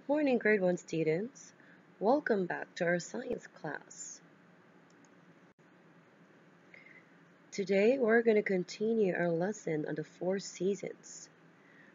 Good morning, grade 1 students. Welcome back to our science class. Today we're going to continue our lesson on the four seasons.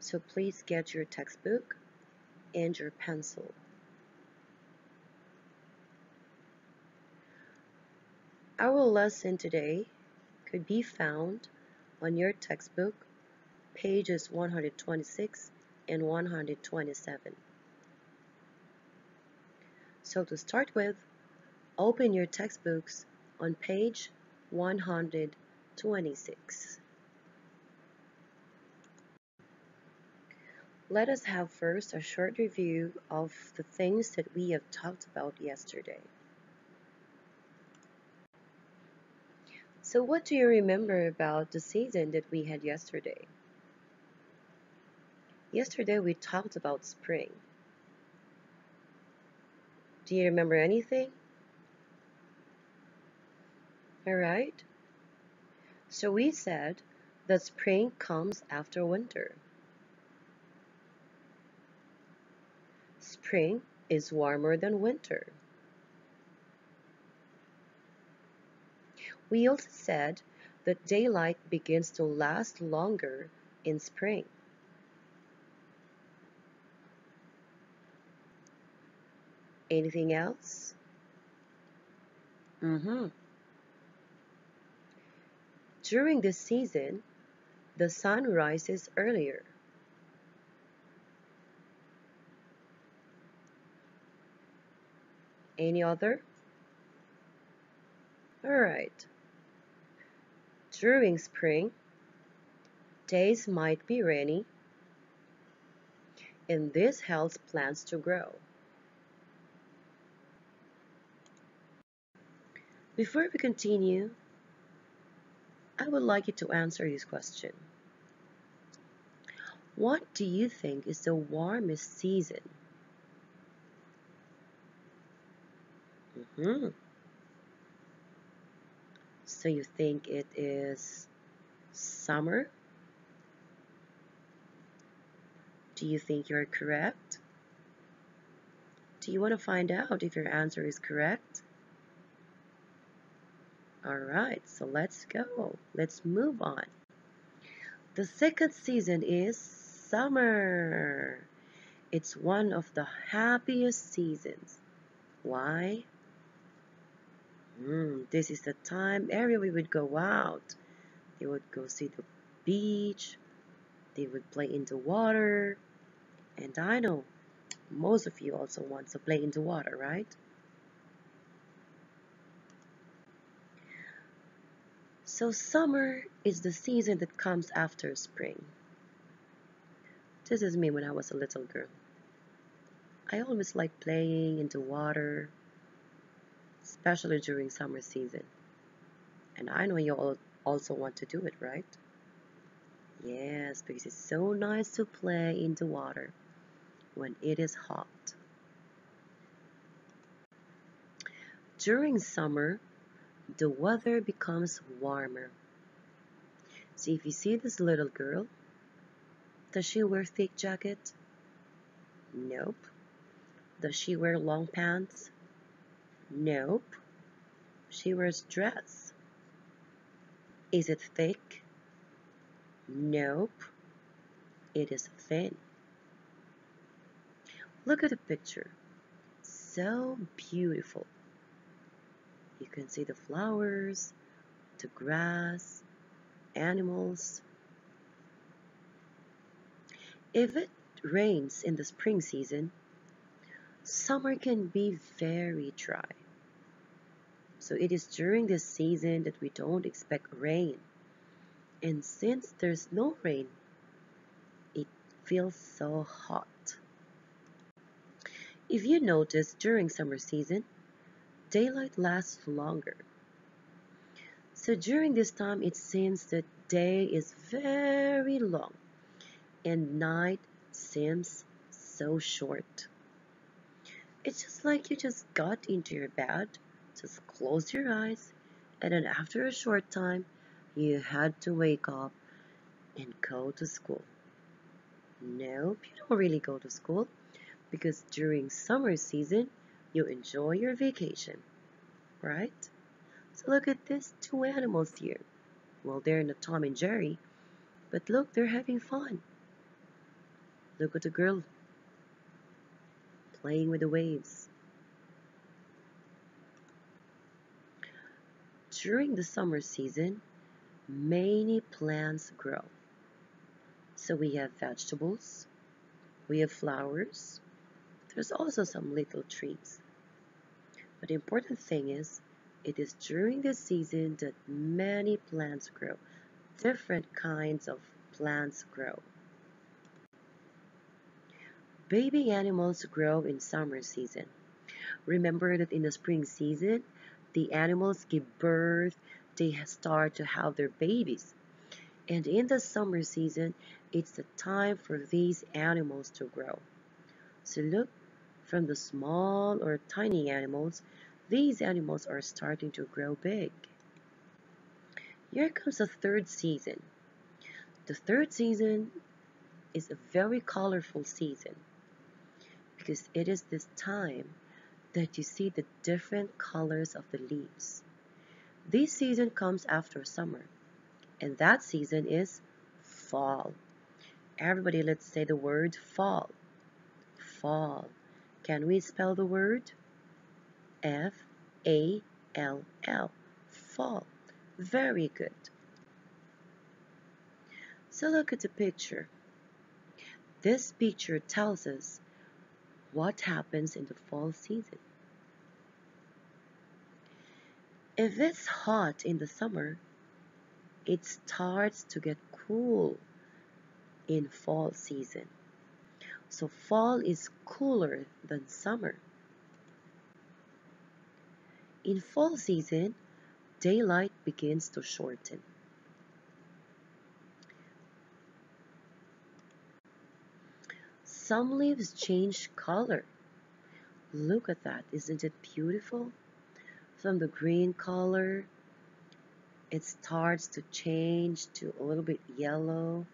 So please get your textbook and your pencil. Our lesson today could be found on your textbook, pages 126 and 127. So to start with, open your textbooks on page 126. Let us have first a short review of the things that we have talked about yesterday. So what do you remember about the season that we had yesterday? Yesterday we talked about spring. Do you remember anything? Alright. So we said that spring comes after winter. Spring is warmer than winter. We also said that daylight begins to last longer in spring. Anything else? During this season, the sun rises earlier. Any other? Alright. During spring, days might be rainy, and this helps plants to grow. Before we continue, I would like you to answer this question. What do you think is the warmest season? So you think it is summer? Do you think you're correct? Do you want to find out if your answer is correct? Alright, so let's go. Let's move on. The second season is summer. It's one of the happiest seasons. Why? This is the time everyone would go out. They would go see the beach. They would play in the water. And I know most of you also want to play in the water, right? So summer is the season that comes after spring. This is me when I was a little girl. I always liked playing in the water, especially during summer season. And I know you all also want to do it, right? Yes, because it's so nice to play in the water when it is hot. During summer, the weather becomes warmer. So if you see this little girl, does she wear thick jacket? Nope. Does she wear long pants? Nope. She wears dress. Is it thick? Nope. It is thin. Look at the picture. So beautiful. You can see the flowers, the grass, animals. If it rains in the spring season, summer can be very dry. So it is during this season that we don't expect rain. And since there's no rain, it feels so hot. If you notice, during summer season, daylight lasts longer. So during this time, it seems that day is very long and night seems so short. It's just like you just got into your bed, just close your eyes, and then after a short time, you had to wake up and go to school. Nope, you don't really go to school. because during summer season, you enjoy your vacation, right? So look at these two animals here. Well, they're not Tom and Jerry, but look, they're having fun. Look at the girl playing with the waves. During the summer season, many plants grow. So we have vegetables, we have flowers, there's also some little trees. But the important thing is, it is during this season that many plants grow. Different kinds of plants grow. Baby animals grow in summer season. Remember that in the spring season, the animals give birth, they start to have their babies. And in the summer season, it's the time for these animals to grow. So look, from the small or tiny animals, these animals are starting to grow big. Here comes the third season. The third season is a very colorful season because it is this time that you see the different colors of the leaves. This season comes after summer, and that season is fall. Everybody, let's say the word fall. Fall. Can we spell the word? F-A-L-L. Fall. Very good. So look at the picture. This picture tells us what happens in the fall season. If it's hot in the summer, it starts to get cool in fall season. So fall is cooler than summer. In fall season, daylight begins to shorten. Some leaves change color. Look at that, isn't it beautiful? From the green color, it starts to change to a little bit yellow,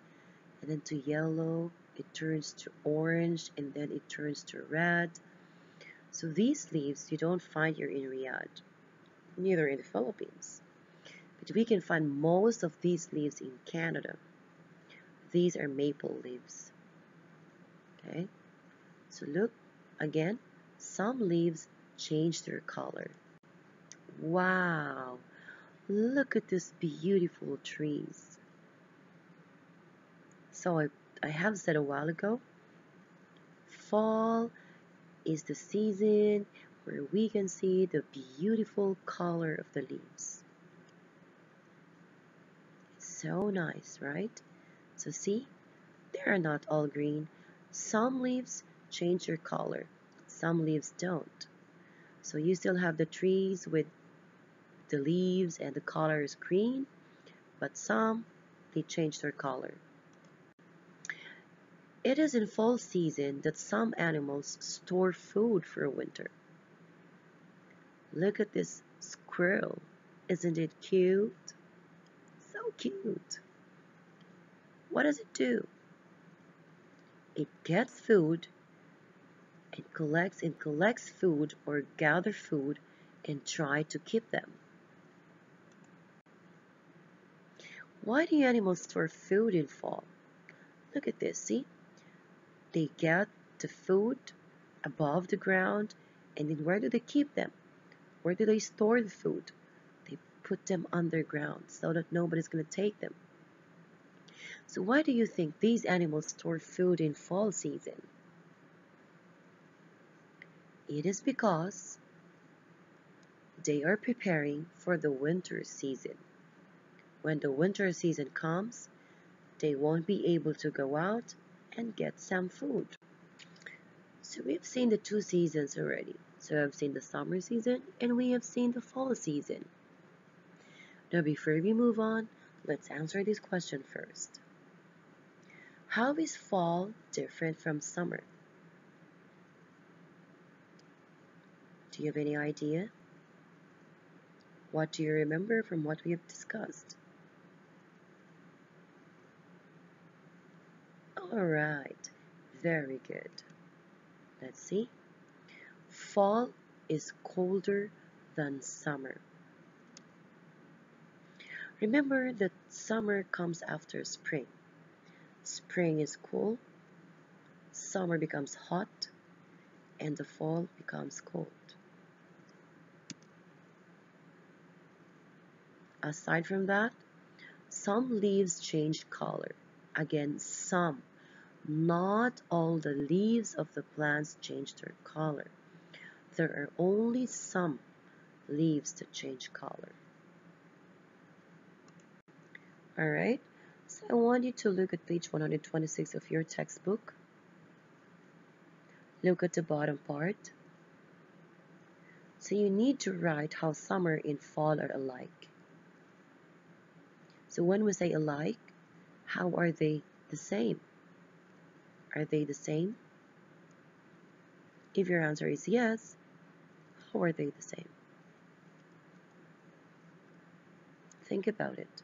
and then to yellow, it turns to orange, and then it turns to red. So these leaves you don't find here in Riyadh, neither in the Philippines. But we can find most of these leaves in Canada. These are maple leaves. Okay, so look again, some leaves change their color. Wow, look at these beautiful trees. So I have said a while ago, fall is the season where we can see the beautiful color of the leaves. It's so nice, right? So see, they are not all green. Some leaves change their color, some leaves don't. So you still have the trees with the leaves and the color is green, but some, they change their color. It is in fall season that some animals store food for winter. Look at this squirrel. Isn't it cute? So cute. What does it do? It gets food and collects food or gather food and try to keep them. Why do animals store food in fall? Look at this, see? They get the food above the ground, and then where do they keep them? Where do they store the food? They put them underground so that nobody's going to take them. So why do you think these animals store food in fall season? It is because they are preparing for the winter season. When the winter season comes, they won't be able to go out and get some food. So we've seen the two seasons already. So I've seen the summer season and we have seen the fall season. Now before we move on, let's answer this question first. How is fall different from summer? Do you have any idea? What do you remember from what we have discussed? Alright, very good. Let's see. Fall is colder than summer. Remember that summer comes after spring. Spring is cool, summer becomes hot, and the fall becomes cold. Aside from that, some leaves change color. Again, some. Not all the leaves of the plants change their color. There are only some leaves that change color. Alright, so I want you to look at page 126 of your textbook. Look at the bottom part. So you need to write how summer and fall are alike. So when we say alike, how are they the same? Are they the same? If your answer is yes, how are they the same? Think about it.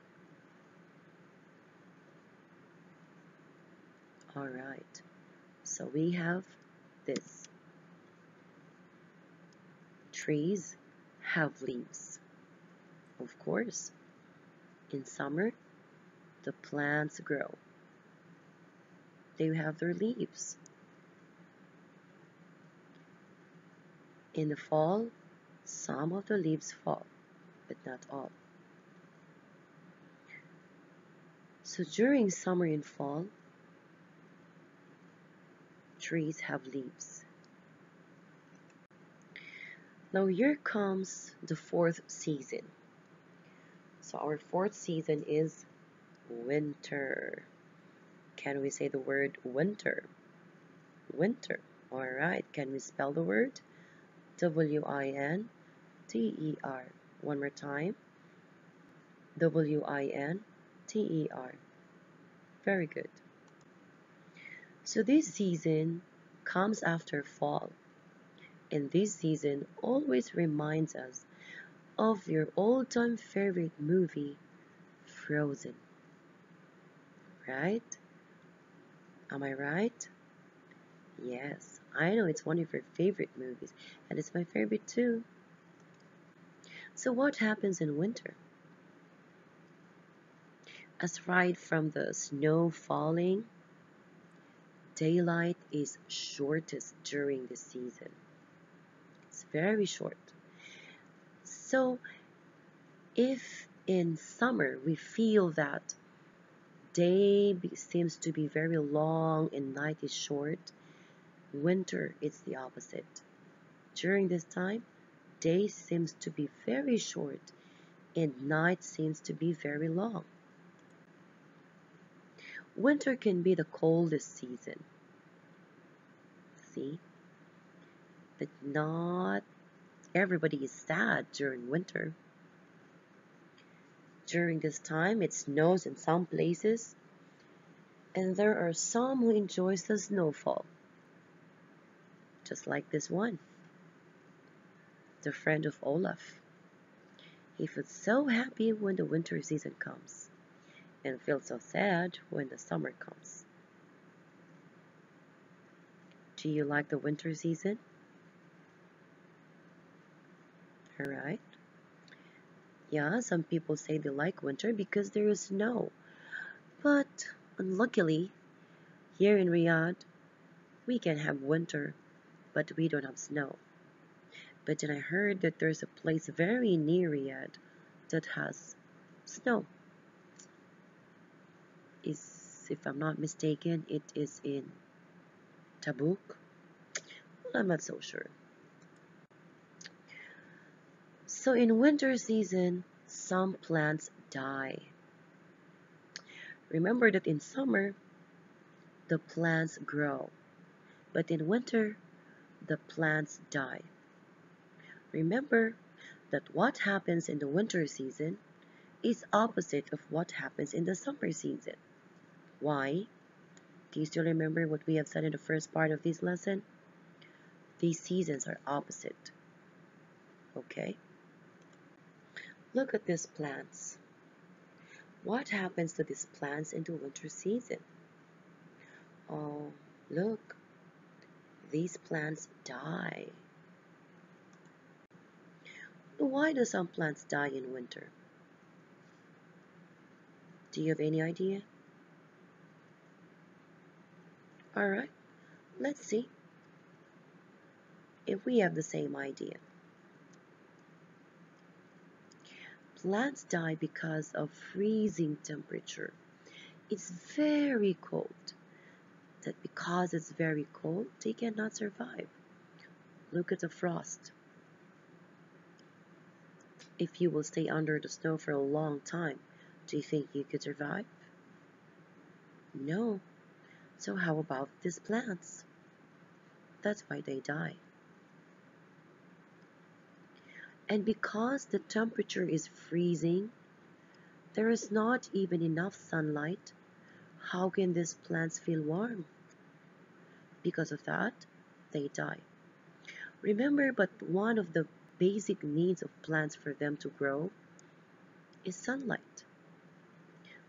Alright, so we have this. Trees have leaves. Of course, in summer, the plants grow. They have their leaves. In the fall, some of the leaves fall, but not all. So during summer and fall, trees have leaves. Now here comes the fourth season. So our fourth season is winter. Can we say the word winter? Winter. Alright, can we spell the word? W-I-N-T-E-R. One more time. W-I-N-T-E-R. Very good. So this season comes after fall. And this season always reminds us of your all-time favorite movie, Frozen. Right? Am I right? Yes, I know it's one of your favorite movies, and it's my favorite too. So what happens in winter? Aside from the snow falling, daylight is shortest during the season. It's very short. So if in summer we feel that day seems to be very long and night is short, winter is the opposite. During this time, day seems to be very short and night seems to be very long. Winter can be the coldest season. See? But not everybody is sad during winter. During this time, it snows in some places, and there are some who enjoys the snowfall. Just like this one, the friend of Olaf. He feels so happy when the winter season comes, and feels so sad when the summer comes. Do you like the winter season? Alright. Yeah, some people say they like winter because there is snow. But unluckily, here in Riyadh, we can have winter, but we don't have snow. But then I heard that there's a place very near Riyadh that has snow. If I'm not mistaken, it is in Tabuk. Well, I'm not so sure. So in winter season, some plants die. Remember that in summer, the plants grow. But in winter, the plants die. Remember that what happens in the winter season is opposite of what happens in the summer season. Why? Do you still remember what we have said in the first part of this lesson? These seasons are opposite. Okay? Look at these plants. What happens to these plants in the winter season? Oh, look. these plants die. Why do some plants die in winter? Do you have any idea? Alright, let's see if we have the same idea. Plants die because of freezing temperature. It's very cold. That because it's very cold, they cannot survive. Look at the frost. If you will stay under the snow for a long time, do you think you could survive? No. So how about these plants? That's why they die. And because the temperature is freezing, there is not even enough sunlight. How can these plants feel warm? Because of that, they die. Remember, but one of the basic needs of plants for them to grow is sunlight.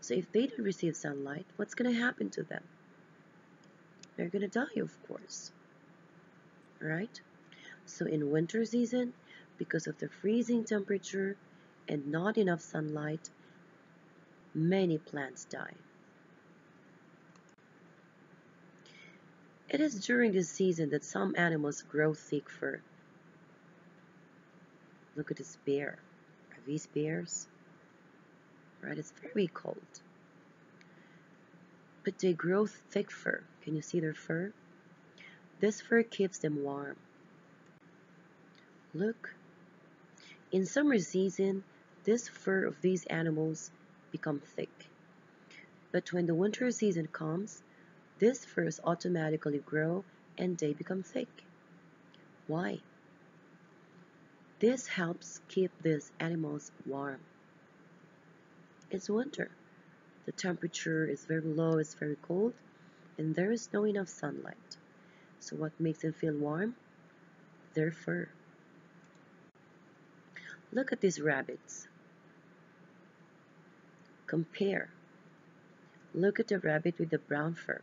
So if they don't receive sunlight, what's going to happen to them? They're going to die, of course. Right? So in winter season, because of the freezing temperature and not enough sunlight, many plants die. It is during this season that some animals grow thick fur. Look at this bear. Are these bears? Right, it's very cold. But they grow thick fur. Can you see their fur? This fur keeps them warm. Look. In summer season, this fur of these animals become thick. But when the winter season comes, these furs automatically grow and they become thick. Why? This helps keep these animals warm. It's winter. The temperature is very low, it's very cold, and there is no enough sunlight. So what makes them feel warm? Their fur. Look at these rabbits. Compare. Look at the rabbit with the brown fur.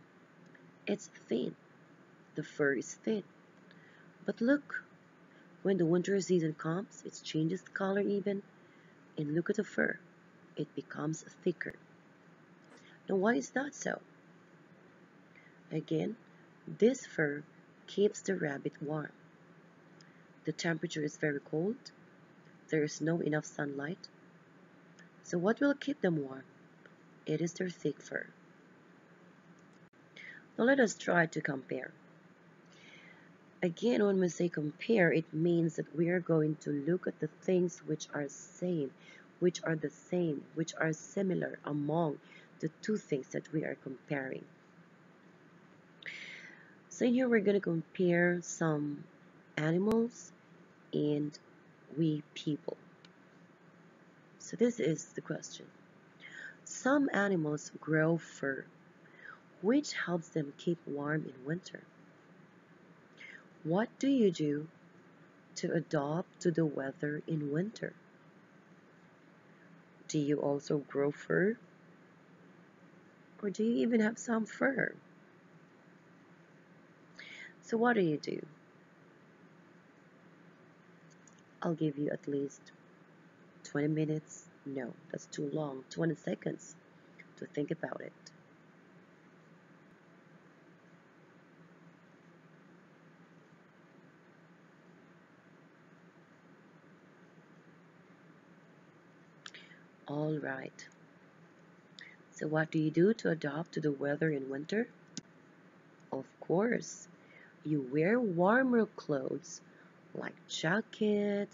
It's thin. The fur is thin. But look, when the winter season comes, it changes color even. And look at the fur. It becomes thicker. Now why is that so? Again, this fur keeps the rabbit warm. The temperature is very cold. There is no enough sunlight. So what will keep them warm? It is their thick fur. Now let us try to compare. Again, when we say compare, it means that we are going to look at the things which are same, which are the same, which are similar among the two things that we are comparing. So in here we're going to compare some animals and we people. So this is the question. Some animals grow fur, which helps them keep warm in winter. What do you do to adapt to the weather in winter? Do you also grow fur? Or do you even have some fur? So what do? I'll give you at least 20 minutes. No, that's too long. 20 seconds to think about it. All right. So what do you do to adapt to the weather in winter? Of course, you wear warmer clothes like jacket,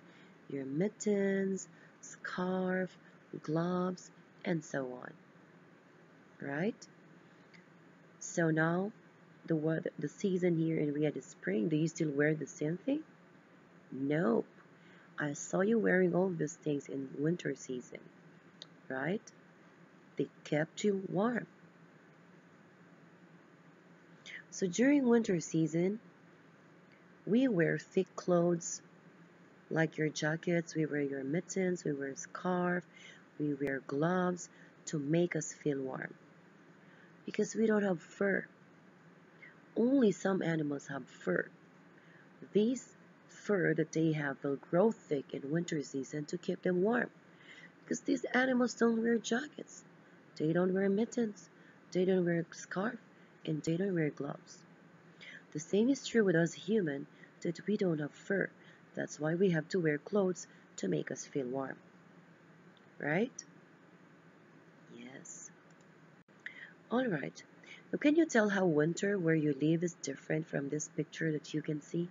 your mittens, scarf, gloves, and so on. Right? So now the season here in Riyadh is spring. Do you still wear the same thing? No. I saw you wearing all these things in winter season, right? They kept you warm. So during winter season, we wear thick clothes like your jackets, we wear your mittens, we wear scarf, we wear gloves to make us feel warm. Because we don't have fur. Only some animals have fur. These fur that they have will grow thick in winter season to keep them warm. Because these animals don't wear jackets, they don't wear mittens, they don't wear scarf, and they don't wear gloves. The same is true with us human that we don't have fur. That's why we have to wear clothes to make us feel warm. Right? Yes. Alright. Now can you tell how winter where you live is different from this picture that you can see?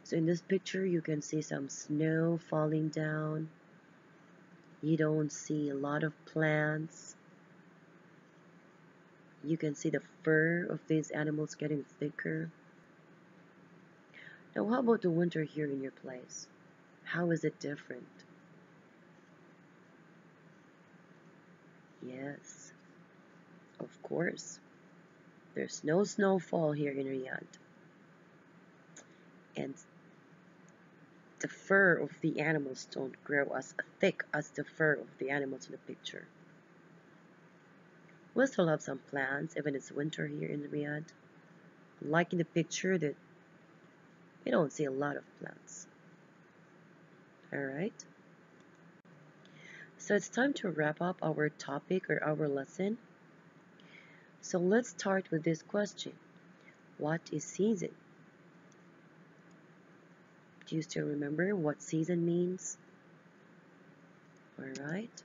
So in this picture you can see some snow falling down. You don't see a lot of plants. You can see the fur of these animals getting thicker. Now how about the winter here in your place? How is it different? Yes, of course. There's no snowfall here in Riyadh. And the fur of the animals don't grow as thick as the fur of the animals in the picture. We still have some plants, even it's winter here in Riyadh. Like in the picture that we don't see a lot of plants. Alright? So it's time to wrap up our topic or our lesson. So let's start with this question. What is season? Do you still remember what season means? Alright?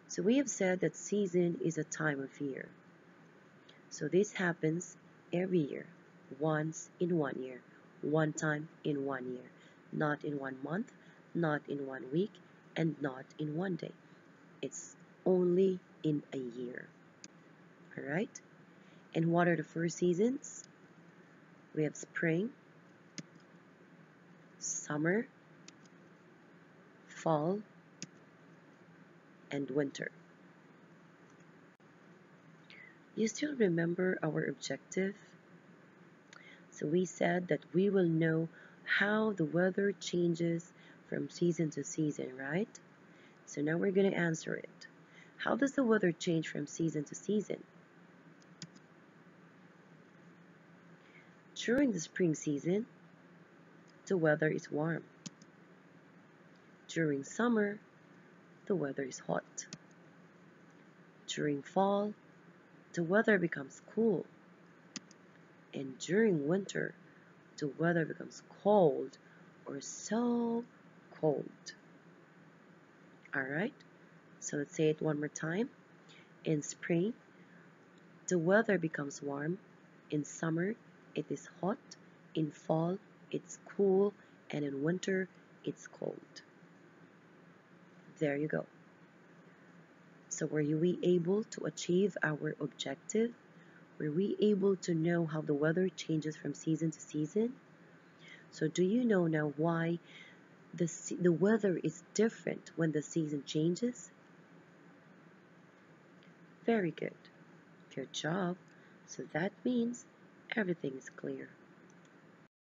So we have said that season is a time of year. So this happens every year, once in 1 year, one time in 1 year, not in 1 month, not in 1 week, and not in 1 day. It's only in a year. Alright? And what are the 4 seasons? We have spring, summer, fall, and winter. You still remember our objective? So we said that we will know how the weather changes from season to season, right? So now we're going to answer it. How does the weather change from season to season? During the spring season, the weather is warm. During summer, the weather is hot. During fall, the weather becomes cool. And during winter, the weather becomes cold or so cold. Alright, so let's say it one more time. In spring, the weather becomes warm. In summer, it is hot. In fall, it's cool. And in winter, it's cold. There you go. So were we able to achieve our objective? Were we able to know how the weather changes from season to season? So do you know now why the weather is different when the season changes? Very good. Good job. So that means everything is clear.